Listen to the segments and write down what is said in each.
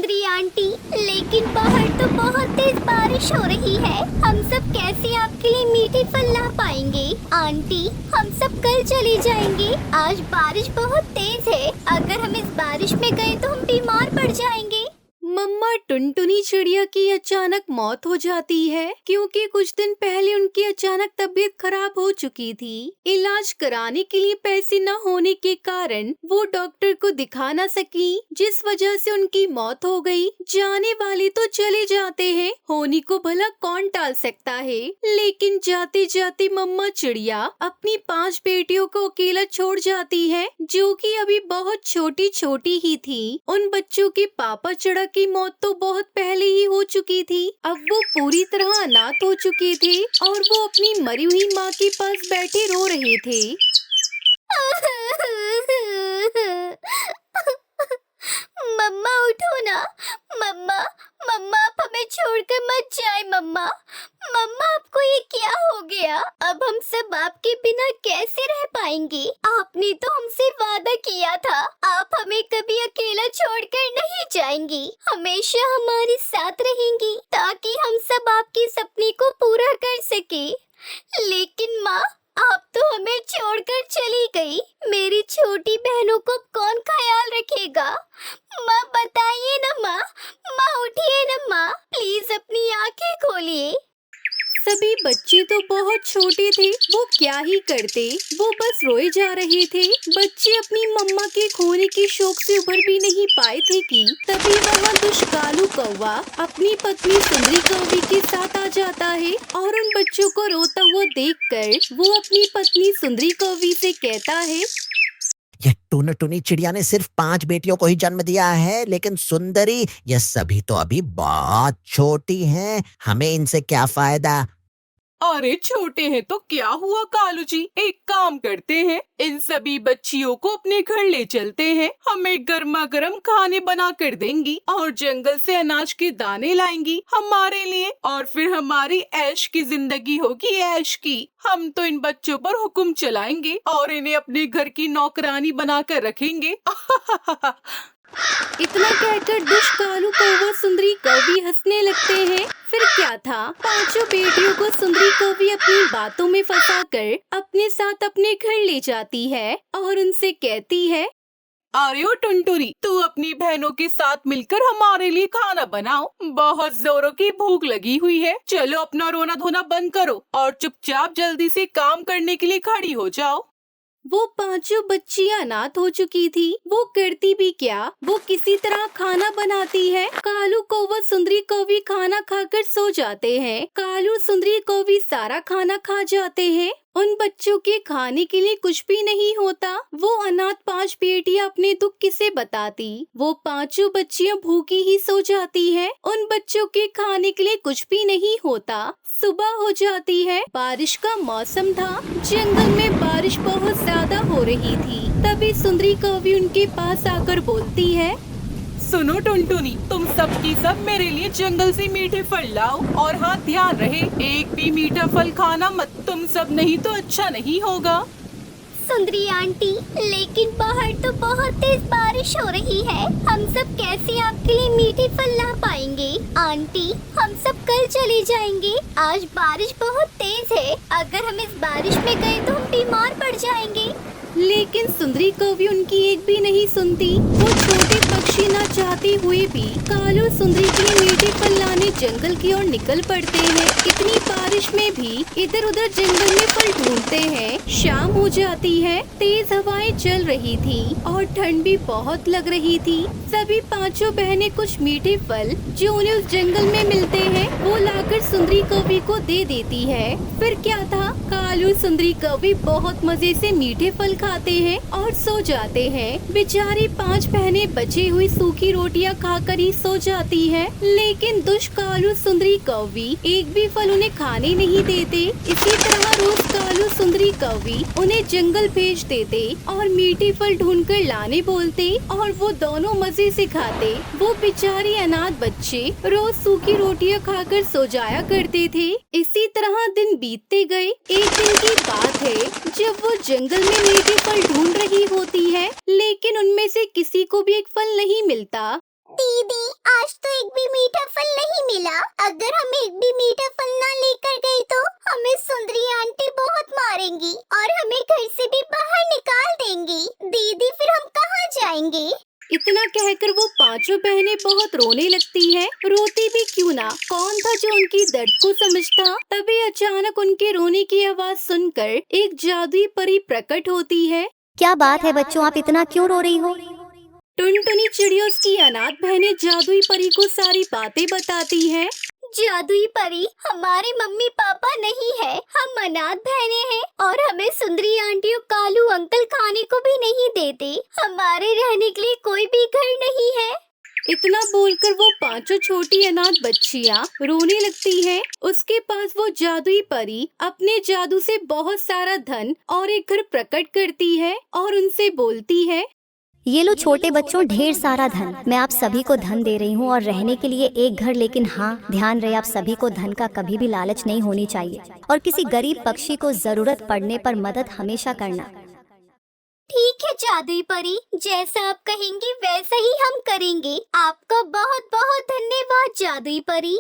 सुंदरी aunty, लेकिन बाहर तो बहुत तेज बारिश हो रही है। हम सब कैसे आपके लिए मीठे फल ला पाएंगे? आंटी, हम सब कल चले जाएंगे। आज बारिश बहुत तेज है। अगर हम इस बारिश में गए तो हम बीमार पड़ जाएंगे। मम्मा टुनटुनी चिड़िया की अचानक मौत हो जाती है क्योंकि कुछ दिन पहले उनकी अचानक तबीयत खराब हो चुकी थी। इलाज कराने के लिए पैसे न होने के कारण वो डॉक्टर को दिखा न सकी, जिस वजह से उनकी मौत हो गई। जाने वाले तो चले जाते हैं, होने को भला कौन टाल सकता है। लेकिन जाते जाते मम्मा चिड़िया अपनी 5 बेटियों को अकेला छोड़ जाती है, जो कि अभी बहुत छोटी छोटी ही थी। उन बच्चों के पापा चिड़ा की मौत तो बहुत पहले ही हो चुकी थी। अब वो पूरी तरह अनाथ हो चुके थे और वो अपनी मरी हुई माँ के पास बैठे रो रहे थे। मम्मा उठो ना। मम्मा, मम्मा आप हमें छोड़कर मत जाए। मम्मा, मम्मा आपको ये क्या हो गया? अब हम सब आपके बिना कैसे रह पाएंगे? आपने तो हमसे वादा किया था, आप हमें कभी अकेला छोड़कर नहीं जाएंगी, हमेशा हमारे साथ रहेंगी ताकि हम सब आपके सपने को पूरा कर सके। लेकिन माँ, आप तो हमें छोड़कर चली गई। मेरी छोटी बहनों को कौन ख्याल रखेगा? माँ बताइए ना माँ। माँ उठिए ना माँ, प्लीज अपनी आंखें खोलिए। सभी बच्चे तो बहुत छोटे थे, वो क्या ही करते, वो बस रोए जा रहे थे। बच्चे अपनी मम्मा के खोने के शौक से उभर भी नहीं पाए थे कि तभी वहाँ दुष्कालू कौवा अपनी पत्नी सुंदरी कौवी के साथ आ जाता है और उन बच्चों को रोता हुआ देखकर वो अपनी पत्नी सुंदरी कौवी से कहता है, ये टुनटुनी चिड़िया ने सिर्फ 5 बेटियों को ही जन्म दिया है, लेकिन सुंदरी ये सभी तो अभी बहुत छोटी हैं, हमें इनसे क्या फायदा। अरे छोटे हैं तो क्या हुआ कालू जी, एक काम करते हैं, इन सभी बच्चियों को अपने घर ले चलते हैं। हमें गर्मा गर्म खाने बना कर देंगी और जंगल से अनाज के दाने लाएंगी हमारे लिए, और फिर हमारी ऐश की जिंदगी होगी, ऐश की। हम तो इन बच्चों पर हुक्म चलाएंगे और इन्हें अपने घर की नौकरानी बना कर रखेंगे। इतना कहकर दुष्कालू कौवा सुंदरी कौवी हंसने लगते हैं। फिर क्या था, 5 बेटियों को सुंदरी कौवी अपनी बातों में फंसाकर अपने साथ अपने घर ले जाती है और उनसे कहती है, अरे ओ टुनटुनी, तू अपनी बहनों के साथ मिलकर हमारे लिए खाना बनाओ, बहुत जोरों की भूख लगी हुई है। चलो अपना रोना धोना बंद करो और चुपचाप जल्दी से काम करने के लिए खड़ी हो जाओ। वो 5 बच्चियां अनाथ हो चुकी थी। वो करती भी क्या, वो किसी तरह खाना बनाती है। कालू कौवा सुंदरी कौवी खाना खाकर सो जाते हैं। कालू सुंदरी कौवी सारा खाना खा जाते हैं। उन बच्चों के खाने के लिए कुछ भी नहीं होता। वो अनाथ 5 बेटियां अपने दुख किसे बताती। वो 5 बच्चियां भूखी ही सो जाती हैं। उन बच्चों के खाने के लिए कुछ भी नहीं होता। सुबह हो जाती है, बारिश का मौसम था। जंगल में बारिश बहुत ज्यादा हो रही थी। तभी सुंदरी कौवी उनके पास आकर बोलती है, सुनो टुनटुनी, तुम सब की सब मेरे लिए जंगल से मीठे फल लाओ, और हाँ ध्यान रहे, एक भी मीठा फल खाना मत, तुम सब नहीं तो अच्छा नहीं होगा। सुंदरी आंटी, लेकिन बाहर तो बहुत तेज बारिश हो रही है। हम सब कैसे आपके लिए मीठे फल ला पाएंगे? आंटी, हम सब कल चले जाएंगे। आज बारिश बहुत तेज है। अगर हम इस बारिश में गए तो हम बीमार पड़ जाएंगे। लेकिन सुंदरी कौवी उनकी एक भी नहीं सुनती। वो छोटे पक्षी ना चाहते हुए भी कालू सुंदरी के लिए मीठे फल लाने जंगल की ओर निकल पड़ते हैं। इतनी बारिश में भी इधर उधर जंगल में फल ढूंढते हैं। शाम हो जाती है, तेज हवाएं चल रही थी और ठंड भी बहुत लग रही थी। सभी 5 बहनें कुछ मीठे फल जो उन्हें उस जंगल में मिलते हैं वो लाकर सुंदरी कौवी को दे देती है। फिर क्या था, कालू सुंदरी कौवी बहुत मजे से मीठे फल खाते हैं और सो जाते हैं। बेचारी 5 बहनें बची हुई सूखी रोटियां खाकर ही सो जाती हैं। लेकिन दुष्कालू सुंदरी कौवी एक भी फल उन्हें खाने नहीं देते। इसी तरह रोज कालू सुंदरी कौवी उन्हें जंगल भेज देते और मीठे फल ढूंढकर लाने बोलते और वो दोनों मजे से खाते। वो बेचारी अनाथ बच्चे रोज सूखी रोटियां खाकर सो जाया करते थे। इसी तरह दिन बीतते गए। एक दिन की बात है जब वो जंगल में मीठे फल ढूंढ रही होती है, लेकिन उनमें से किसी को भी एक फल नहीं मिलता। दीदी, आज तो एक भी मीठा फल नहीं मिला। अगर हम एक भी मीठा फल ना लेकर गए तो हमें सुंदरी आंटी बहुत मारेंगी और हमें घर से भी बाहर निकाल देंगी। दीदी फिर हम कहाँ जाएंगे? इतना कहकर वो पांचों बहनें बहुत रोने लगती हैं। रोती भी क्यों ना, कौन था जो उनकी दर्द को समझता। तभी अचानक उनके रोने की आवाज सुनकर एक जादुई परी प्रकट होती है। क्या बात है बच्चों, आप इतना क्यों रो रही हो? टुनटुनी चिड़िया उसकी अनाथ बहनें जादुई परी को सारी बातें बताती हैं। जादुई परी, हमारे मम्मी पापा नहीं है, हम अनाथ बहनें हैं और हमें सुंदरी आंटी और कालू अंकल खाने को भी नहीं देते। हमारे रहने के लिए कोई भी घर नहीं है। इतना बोलकर वो पांचों छोटी अनाथ बच्चियां रोने लगती हैं। उसके पास वो जादुई परी अपने जादू से बहुत सारा धन और एक घर प्रकट करती है और उनसे बोलती है, ये लो छोटे बच्चों, ढेर सारा धन मैं आप सभी को धन दे रही हूँ और रहने के लिए एक घर। लेकिन हाँ, ध्यान रहे आप सभी को धन का कभी भी लालच नहीं होनी चाहिए और किसी गरीब पक्षी को जरूरत पड़ने पर मदद हमेशा करना। ठीक है जादुई परी, जैसा आप कहेंगी वैसा ही हम करेंगे। आपका बहुत बहुत धन्यवाद जादुई परी।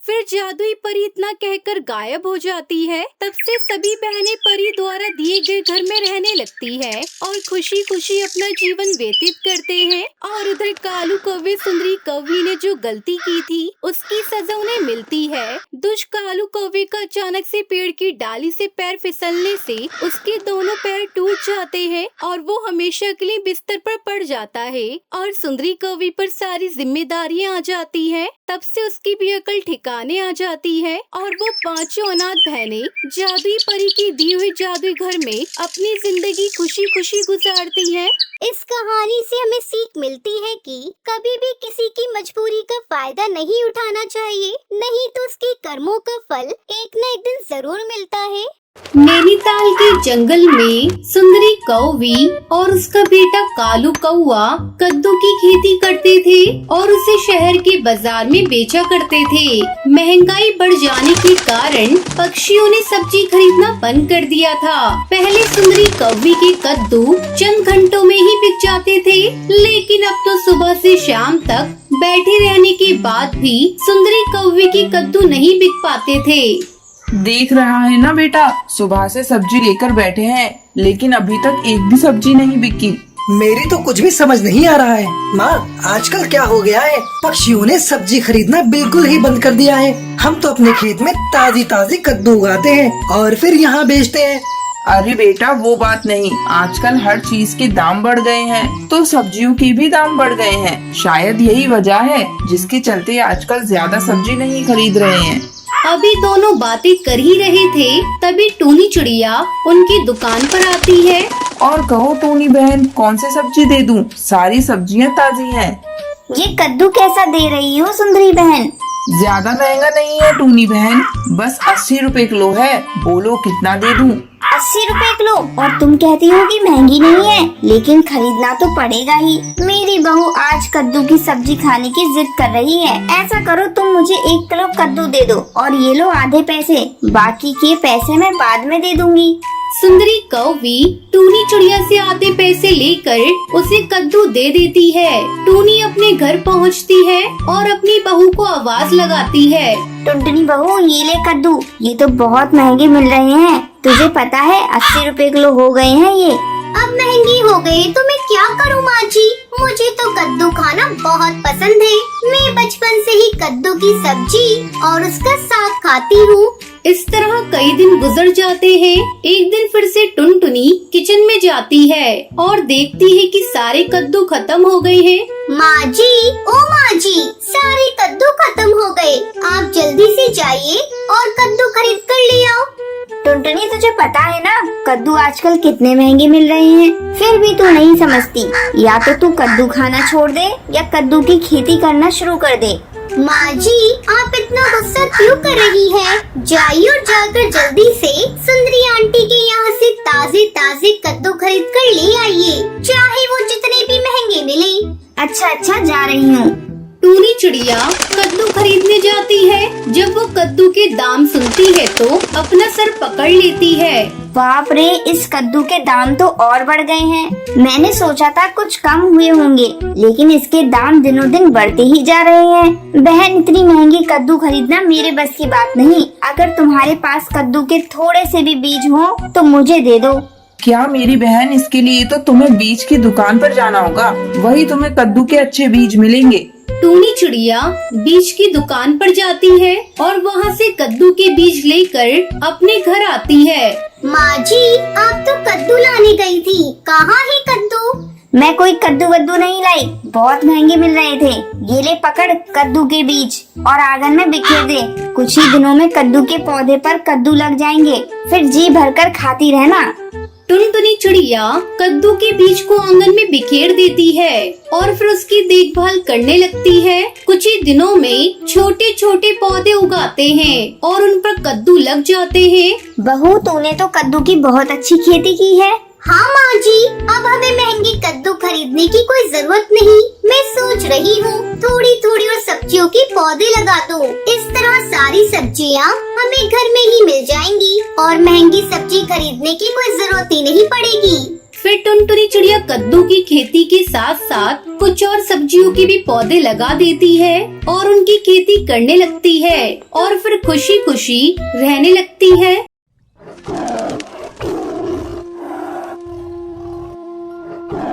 फिर जादुई परी इतना कहकर गायब हो जाती है। तब से सभी बहनें परी द्वारा दिए गए घर में रहने लगती है और खुशी खुशी अपना जीवन व्यतीत करते हैं। और उधर कालू कौवे सुंदरी कौवी ने जो गलती की थी उसकी सजा उन्हें मिलती है। दुष्ट कालू कौवे का अचानक से पेड़ की डाली से पैर फिसलने से उसके दोनों पैर टूट जाते हैं और वो हमेशा के लिए बिस्तर पर पड़ जाता है और सुंदरी कौवी पर सारी जिम्मेदारियां आ जाती है। तब से उसकी भी अकल ठिकाने आ जाती है और वो पांचों अनाथ बहनें जादुई परी की दी हुई जादुई घर में अपनी जिंदगी खुशी खुशी गुजारती हैं। इस कहानी से हमें सीख मिलती है कि कभी भी किसी की मजबूरी का फायदा नहीं उठाना चाहिए, नहीं तो उसके कर्मों का फल एक न एक दिन जरूर मिलता है। नैनीताल के जंगल में सुंदरी कौवी और उसका बेटा कालू कौवा कद्दू की खेती करते थे और उसे शहर के बाजार में बेचा करते थे। महंगाई बढ़ जाने के कारण पक्षियों ने सब्जी खरीदना बंद कर दिया था। पहले सुंदरी कौवी के कद्दू चंद घंटों में ही बिक जाते थे, लेकिन अब तो सुबह से शाम तक बैठे रहने के बाद भी सुंदरी कौवी के कद्दू नहीं बिक पाते थे। देख रहा है ना बेटा, सुबह से सब्जी लेकर बैठे हैं लेकिन अभी तक एक भी सब्जी नहीं बिकी। मेरी तो कुछ भी समझ नहीं आ रहा है। माँ, आजकल क्या हो गया है? पक्षियों ने सब्जी खरीदना बिल्कुल ही बंद कर दिया है। हम तो अपने खेत में ताजी ताजी कद्दू उगाते हैं और फिर यहाँ बेचते हैं। अरे बेटा, वो बात नहीं, आजकल हर चीज के दाम बढ़ गए हैं तो सब्जियों के भी दाम बढ़ गए हैं। शायद यही वजह है जिसके चलते आजकल ज्यादा सब्जी नहीं खरीद रहे हैं। अभी दोनों बातें कर ही रहे थे, तभी टूनी चिड़िया उनकी दुकान पर आती है। और कहो टूनी बहन, कौन सी सब्जी दे दूं? सारी सब्जियां ताजी हैं। ये कद्दू कैसा दे रही हो सुंदरी बहन? ज्यादा महंगा नहीं है टूनी बहन, बस 80 रुपए किलो है। बोलो कितना दे दूं? 80 रुपए किलो? और तुम कहती हो कि महंगी नहीं है, लेकिन खरीदना तो पड़ेगा ही। मेरी बहू आज कद्दू की सब्जी खाने की जिद कर रही है। ऐसा करो, तुम मुझे 1 किलो कद्दू दे दो और ये लो आधे पैसे, बाकी के पैसे मैं बाद में दे दूंगी। सुंदरी कौवी टूनी चिड़िया से आधे पैसे लेकर उसे कद्दू दे देती है। टूनी अपने घर पहुंचती है और अपनी बहू को आवाज लगाती है, टुनटुनी बहू, ये ले कद्दू, ये तो बहुत महंगे मिल रहे हैं। तुझे पता है 80 रुपए किलो हो गए हैं ये। अब महंगी हो गए तो मैं क्या करूँ माँ जी? मुझे तो कद्दू खाना बहुत पसंद है। मैं बचपन से ही कद्दू की सब्जी और उसका साग खाती हूँ। इस तरह कई दिन गुजर जाते हैं। एक दिन फिर से टुनटुनी किचन में जाती है और देखती है कि सारे कद्दू खत्म हो गए हैं। माँ जी, ओ माँ जी, सारे कद्दू खत्म हो गए। आप जल्दी से जाइए और कद्दू खरीद कर ले आओ। टुनटुनी, तुझे पता है ना कद्दू आजकल कितने महंगे मिल रहे हैं, फिर भी तू नहीं समझती। या तो तू कद्दू खाना छोड़ दे या कद्दू की खेती करना शुरू कर दे। माँ जी, आप इतना गुस्सा क्यों कर रही हैं? जाइए और जाकर जल्दी से सुंदरी आंटी के यहाँ से ताजे ताजे कद्दू खरीद कर ले आइए, चाहे वो जितने भी महंगे मिले। अच्छा अच्छा, जा रही हूँ। टूनी चिड़िया कद्दू खरीदने जाती है। जब वो कद्दू के दाम सुनती है तो अपना सर पकड़ लेती है बाप रे, इस कद्दू के दाम तो और बढ़ गए हैं। मैंने सोचा था कुछ कम हुए होंगे, लेकिन इसके दाम दिनों दिन बढ़ते ही जा रहे हैं। बहन, इतनी महंगी कद्दू खरीदना मेरे बस की बात नहीं। अगर तुम्हारे पास कद्दू के थोड़े से भी बीज हो तो मुझे दे दो। क्या मेरी बहन, इसके लिए तो तुम्हें बीज की दुकान पर जाना होगा, वही तुम्हें कद्दू के अच्छे बीज मिलेंगे। टूनी चिड़िया बीज की दुकान पर जाती है और वहाँ से कद्दू के बीज लेकर अपने घर आती है। माँ जी, आप तो कद्दू लाने गई थी, कहाँ है कद्दू? मैं कोई कद्दू वद्दू नहीं लाई, बहुत महंगे मिल रहे थे। ये ले पकड़ कद्दू के बीज और आंगन में बिखेर दे। कुछ ही दिनों में कद्दू के पौधे पर कद्दू लग जाएंगे, फिर जी भरकर खाती रहना। टुनटुनी चिड़िया कद्दू के बीज को आंगन में बिखेर देती है और फिर उसकी देखभाल करने लगती है। कुछ ही दिनों में छोटे छोटे पौधे उगाते हैं और उन पर कद्दू लग जाते हैं। बहू, तूने तो कद्दू की बहुत अच्छी खेती की है। हाँ माँ जी, अब हमें महंगी कद्दू खरीदने की कोई जरूरत नहीं। मैं सोच रही हूँ थोड़ी थोड़ी और सब्जियों के पौधे लगा दूँ। इस तरह सारी सब्जियाँ हमें घर में ही मिल जाएंगी और महंगी सब्जी खरीदने की कोई जरूरत ही नहीं पड़ेगी। फिर टुनटुनी चिड़िया कद्दू की खेती के साथ साथ कुछ और सब्जियों के भी पौधे लगा देती है और उनकी खेती करने लगती है और फिर खुशी खुशी रहने लगती है।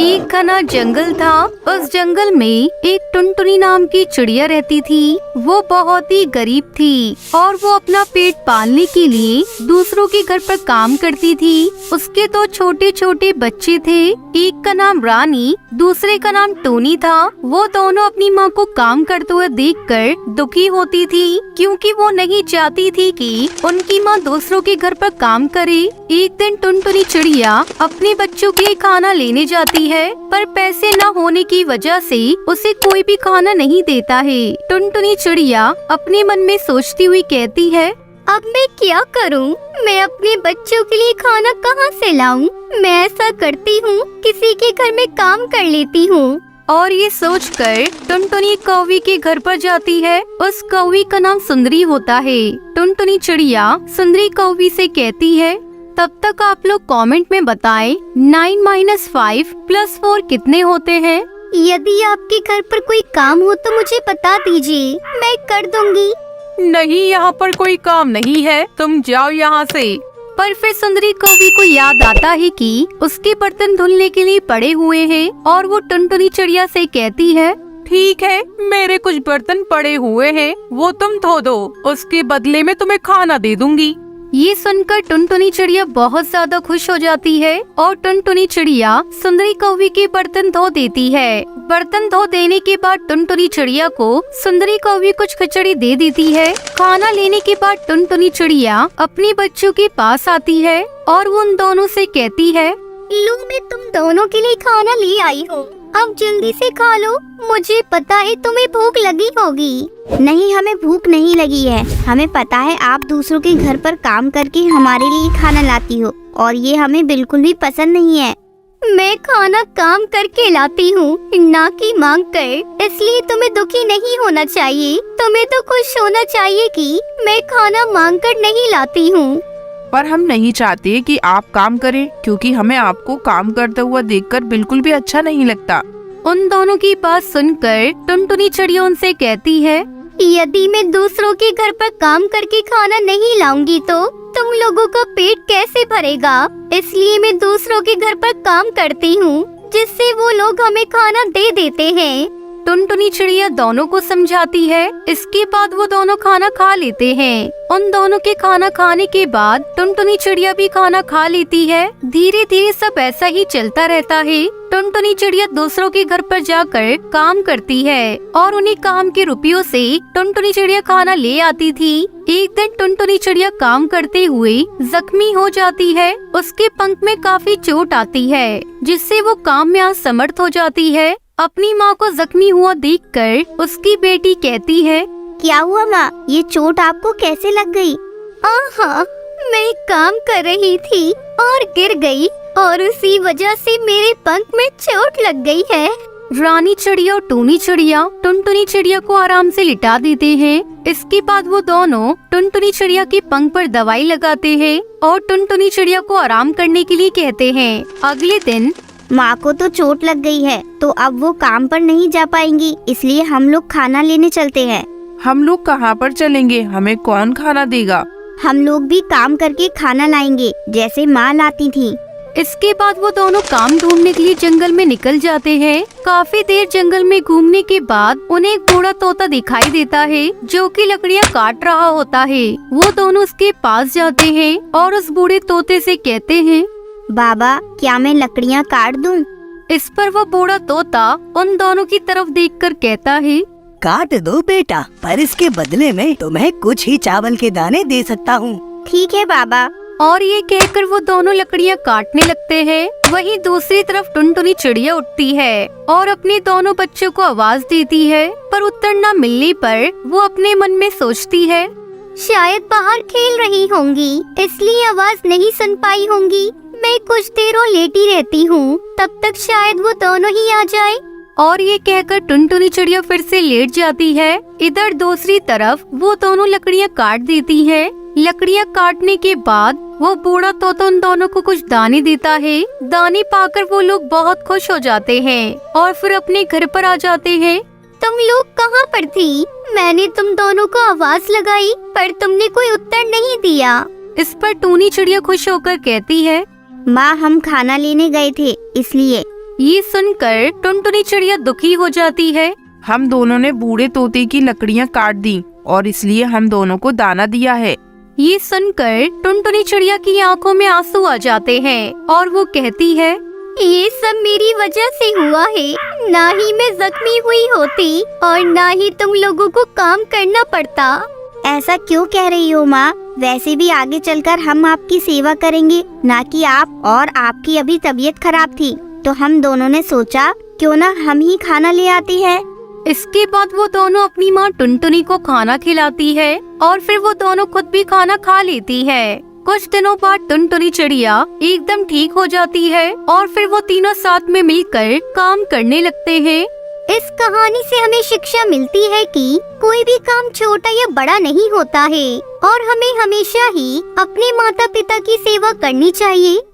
एक घना जंगल था। उस जंगल में एक टुनटुनी नाम की चिड़िया रहती थी। वो बहुत ही गरीब थी और वो अपना पेट पालने के लिए दूसरों के घर पर काम करती थी। उसके दो छोटे छोटे बच्चे थे, एक का नाम रानी, दूसरे का नाम टोनी था। वो दोनों अपनी माँ को काम करते हुए देखकर दुखी होती थी, क्योंकि वो नहीं चाहती थी कि उनकी माँ दूसरों के घर पर काम करे। एक दिन टुनटुनी चिड़िया अपने बच्चों के लिए खाना लेने जाती है, पर पैसे न होने की वजह से उसे कोई भी खाना नहीं देता है। टुनटुनी चिड़िया अपने मन में सोचती हुई कहती है, अब मैं क्या करूं? मैं अपने बच्चों के लिए खाना कहां से लाऊं? मैं ऐसा करती हूं, किसी के घर में काम कर लेती हूं। और ये सोचकर टुनटुनी कौवी के घर पर जाती है। उस कौवी का नाम सुंदरी होता है। टुनटुनी चिड़िया सुंदरी कौवी से कहती है, तब तक आप लोग कमेंट में बताएं 9 - 5 + 4 कितने होते हैं। यदि आपके घर पर कोई काम हो तो मुझे बता दीजिए, मैं कर दूंगी। नहीं, यहाँ पर कोई काम नहीं है, तुम जाओ यहाँ से। पर फिर सुंदरी कौवी को याद आता है कि उसके बर्तन धुलने के लिए पड़े हुए हैं और वो टुनटुनी चिड़िया से कहती है, ठीक है, मेरे कुछ बर्तन पड़े हुए हैं, वो तुम धो दो, उसके बदले में तुम्हें खाना दे दूंगी। ये सुनकर टुनटुनी चिड़िया बहुत ज्यादा खुश हो जाती है और टुनटुनी चिड़िया सुंदरी कौवी के बर्तन धो देती है। बर्तन धो देने के बाद टुनटुनी चिड़िया को सुंदरी कौवी कुछ खिचड़ी दे देती है। खाना लेने के बाद टुनटुनी चिड़िया अपने बच्चों के पास आती है और वो उन दोनों से कहती है, लो, मैं तुम दोनों के लिए खाना ले आई हूँ, अब जल्दी से खा लो। मुझे पता है तुम्हें भूख लगी होगी। नहीं, हमें भूख नहीं लगी है। हमें पता है आप दूसरों के घर पर काम करके हमारे लिए खाना लाती हो और ये हमें बिल्कुल भी पसंद नहीं है। मैं खाना काम करके लाती हूँ, ना कि मांग कर, इसलिए तुम्हें दुखी नहीं होना चाहिए। तुम्हें तो खुश होना चाहिए कि मैं खाना मांग कर नहीं लाती हूँ। पर हम नहीं चाहते कि आप काम करें, क्योंकि हमें आपको काम करते हुआ देखकर बिल्कुल भी अच्छा नहीं लगता। उन दोनों की बात सुनकर टुनटुनी चिड़िया उनसे कहती है, यदि मैं दूसरों के घर पर काम करके खाना नहीं लाऊंगी तो तुम लोगों का पेट कैसे भरेगा? इसलिए मैं दूसरों के घर पर काम करती हूँ, जिससे वो लोग हमें खाना दे देते हैं। टुनटुनी चिड़िया दोनों को समझाती है। इसके बाद वो दोनों खाना खा लेते हैं। उन दोनों के खाना खाने के बाद टुनटुनी चिड़िया भी खाना खा लेती है। धीरे धीरे सब ऐसा ही चलता रहता है। टुनटुनी चिड़िया दूसरों के घर पर जाकर काम करती है और उन्हीं काम के रुपयों से टुनटुनी चिड़िया खाना ले आती थी। एक दिन टुनटुनी चिड़िया काम करते हुए जख्मी हो जाती है। उसके पंख में काफी चोट आती है, जिससे वो काम में असमर्थ हो जाती है। अपनी माँ को जख्मी हुआ देखकर उसकी बेटी कहती है, क्या हुआ माँ, ये चोट आपको कैसे लग गई? हाँ, मैं काम कर रही थी और गिर गई और उसी वजह से मेरे पंख में चोट लग गई है। रानी चिड़िया और टूनी चिड़िया टुनटुनी चिड़िया को आराम से लिटा देते हैं। इसके बाद वो दोनों टुनटुनी चिड़िया के पंख पर दवाई लगाते हैं और टुनटुनी चिड़िया को आराम करने के लिए कहते हैं। अगले दिन माँ को तो चोट लग गई है तो अब वो काम पर नहीं जा पाएंगी, इसलिए हम लोग खाना लेने चलते हैं। हम लोग कहाँ पर चलेंगे? हमें कौन खाना देगा? हम लोग भी काम करके खाना लाएंगे जैसे माँ लाती थी। इसके बाद वो दोनों काम ढूंढने के लिए जंगल में निकल जाते हैं। काफी देर जंगल में घूमने के बाद उन्हें एक बूढ़ा तोता दिखाई देता है जो कि लकड़ियाँ काट रहा होता है। वो दोनों उसके पास जाते हैं और उस बूढ़े तोते से कहते हैं, बाबा क्या मैं लकड़ियाँ काट दूं? इस पर वो बूढ़ा तोता उन दोनों की तरफ देखकर कहता है, काट दो बेटा, पर इसके बदले में तुम्हें कुछ ही चावल के दाने दे सकता हूँ। ठीक है बाबा। और ये कहकर वो दोनों लकड़ियाँ काटने लगते हैं। वहीं दूसरी तरफ टुनटुनी चिड़िया उठती है और अपने दोनों बच्चों को आवाज देती है, पर उत्तर न मिलने पर वो अपने मन में सोचती है, शायद बाहर खेल रही होंगी इसलिए आवाज नहीं सुन पाई होंगी। मैं कुछ देर और लेटी रहती हूँ, तब तक शायद वो दोनों ही आ जाए। और ये कहकर टुनटुनी चिड़िया फिर से लेट जाती है। इधर दूसरी तरफ वो दोनों लकड़ियाँ काट देती है। लकड़ियाँ काटने के बाद वो बूढ़ा तोता उन दोनों को कुछ दाने देता है। दाने पाकर वो लोग बहुत खुश हो जाते हैं और फिर अपने घर पर आ जाते हैं। तुम लोग कहाँ पर थी? मैंने तुम दोनों को आवाज लगाई पर तुमने कोई उत्तर नहीं दिया। इस पर टूनी चिड़िया खुश होकर कहती है, माँ हम खाना लेने गए थे इसलिए। ये सुनकर टुनटुनी चिड़िया दुखी हो जाती है। हम दोनों ने बूढ़े तोते की लकड़ियाँ काट दी और इसलिए हम दोनों को दाना दिया है। ये सुनकर टुनटुनी चिड़िया की आंखों में आंसू आ जाते हैं और वो कहती है, ये सब मेरी वजह से हुआ है। ना ही मैं जख्मी हुई होती और ना ही तुम लोगों को काम करना पड़ता। ऐसा क्यों कह रही हो माँ? वैसे भी आगे चलकर हम आपकी सेवा करेंगे, ना कि आप। और आपकी अभी तबीयत खराब थी तो हम दोनों ने सोचा क्यों ना हम ही खाना ले आते हैं। इसके बाद वो दोनों अपनी माँ टुनटुनी को खाना खिलाती है और फिर वो दोनों खुद भी खाना खा लेती है। कुछ दिनों बाद टुनटुनी चिड़िया एकदम ठीक हो जाती है और फिर वो तीनों साथ में मिलकर काम करने लगते हैं। इस कहानी से हमें शिक्षा मिलती है कि कोई भी काम छोटा या बड़ा नहीं होता है और हमें हमेशा ही अपने माता पिता की सेवा करनी चाहिए।